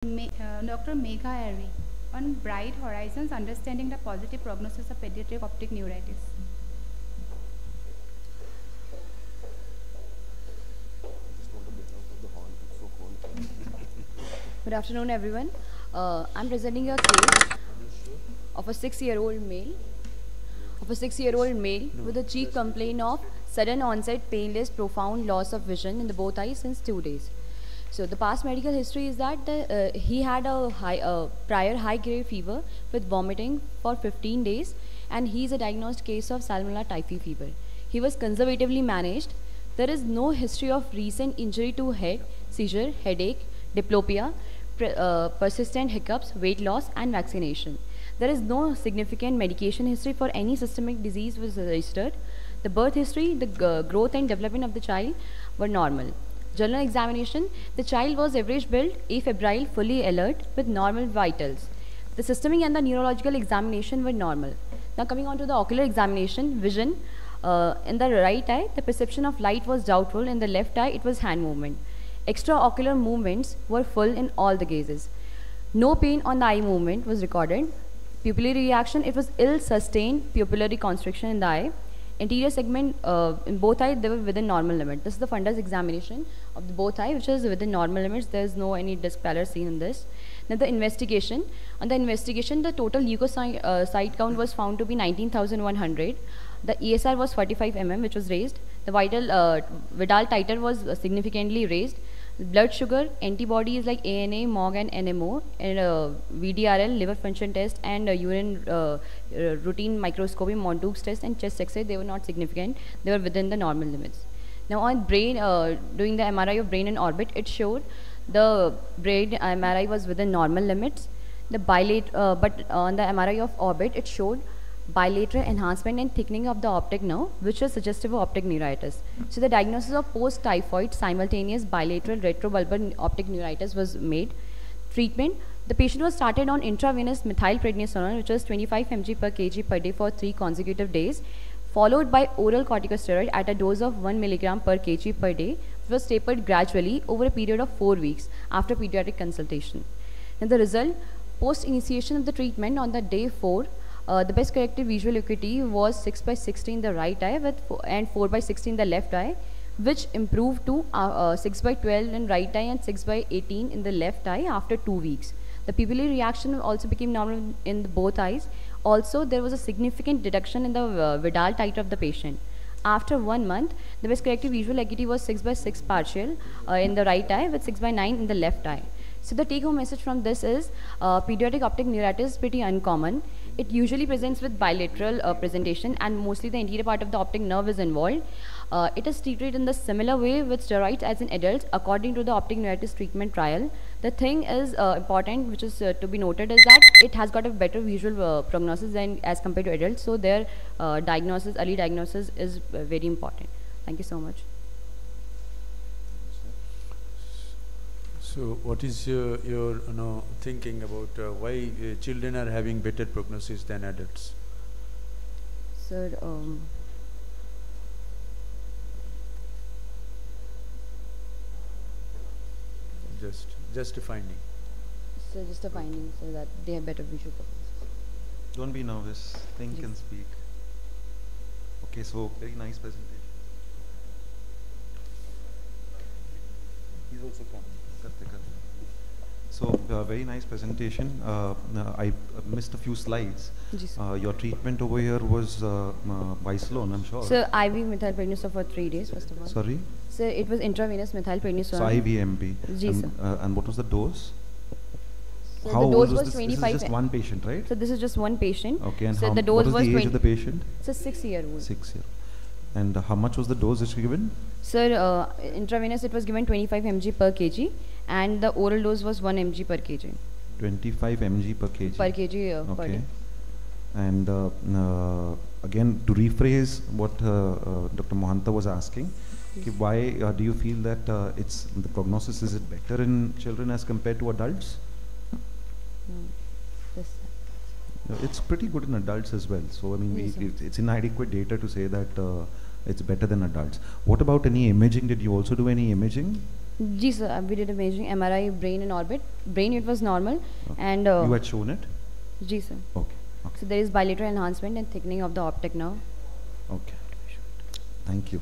Dr. Megha Ari on Bright Horizons Understanding the Positive Prognosis of Pediatric Optic Neuritis. Good afternoon, everyone. I'm presenting a case of a 6-year-old male. With a chief complaint of sudden onset painless profound loss of vision in the both eyes since 2 days. So the past medical history is that he had a prior high-grade fever with vomiting for 15 days, and he's a diagnosed case of Salmonella typhi fever. He was conservatively managed. There is no history of recent injury to head, seizure, headache, diplopia, persistent hiccups, weight loss, and vaccination. There is no significant medication history for any systemic disease was registered. The birth history, the growth and development of the child were normal. General examination, the child was average build, afebrile, fully alert with normal vitals. The systemic and the neurological examination were normal. Now coming on to the ocular examination, vision. In the right eye, the perception of light was doubtful. In the left eye, it was hand movement. Extraocular movements were full in all the gazes. No pain on the eye movement was recorded. Pupillary reaction, it was ill-sustained pupillary constriction in the eye. Anterior segment in both eyes, they were within normal limit. This is the fundus examination of the both eye, which is within normal limits. There is no any disc pallor seen in this. Now the investigation. On the investigation, the total leukocyte count was found to be 19,100. The ESR was 45 mm, which was raised. The Vidal titer was significantly raised. Blood sugar, antibodies like ANA, MOG and NMO, and VDRL, liver function test, and urine routine microscopy, Montague's test, and chest X-ray, they were not significant. They were within the normal limits. Now on brain, doing the MRI of brain and orbit, it showed the brain MRI was within normal limits. But on the MRI of orbit, it showed bilateral enhancement and thickening of the optic nerve, which is suggestive of optic neuritis. So the diagnosis of post-typhoid simultaneous bilateral retrobulbar optic neuritis was made. Treatment, the patient was started on intravenous methylprednisolone, which was 25 mg per kg per day for 3 consecutive days, followed by oral corticosteroid at a dose of 1 mg per kg per day, which was tapered gradually over a period of 4 weeks after pediatric consultation. And the result, post-initiation of the treatment on the day 4, the best corrected visual acuity was 6/16 in the right eye and 4/16 in the left eye, which improved to 6/12 in right eye and 6/18 in the left eye after 2 weeks. The pupillary reaction also became normal in both eyes. Also, there was a significant reduction in the Vidal titer of the patient. After 1 month, the best corrected visual acuity was 6/6 partial in the right eye with 6/9 in the left eye. So the take-home message from this is pediatric optic neuritis is pretty uncommon. It usually presents with bilateral presentation, and mostly the anterior part of the optic nerve is involved. It is treated in the similar way with steroids as in adults according to the optic neuritis treatment trial. The thing is important, which is to be noted, is that it has got a better visual prognosis than as compared to adults. So their early diagnosis is very important. Thank you so much. So what is your thinking about why children are having better prognosis than adults? Sir, just a finding. so just a finding, so that they have better visual prognosis. Don't be nervous. Think Yes. and speak. Okay, so very nice presentation. He's also coming. So very nice presentation. I missed a few slides. Yes. Your treatment over here was Vicelone, I'm sure. So IV methylprednisolone for 3 days, first of all. Sorry? So it was intravenous methylprednisolone. So IVMP. Yes, sir. And what was the dose? So How the old dose was this? 25. This is just one patient, right? So this is just one patient. Okay, and so how, the dose what was is the age 20. of the patient? It's a 6-year-old. 6 year. And how much was the dose that you given? Sir, intravenous it was given 25 mg per kg, and the oral dose was 1 mg per kg. 25 mg per kg. Per kg per day. And again, to rephrase what Dr. Mohanta was asking, Yes. why do you feel that the prognosis is it better in children as compared to adults? This. It's pretty good in adults as well. So I mean, Yes, sir. it's inadequate data to say that it's better than adults. What about any imaging? Did you also do any imaging? Ji sir, we did imaging MRI brain in orbit. Brain it was normal, Okay. and You had shown it? ji sir. Okay. Okay. So there is bilateral enhancement and thickening of the optic nerve. Okay. Thank you.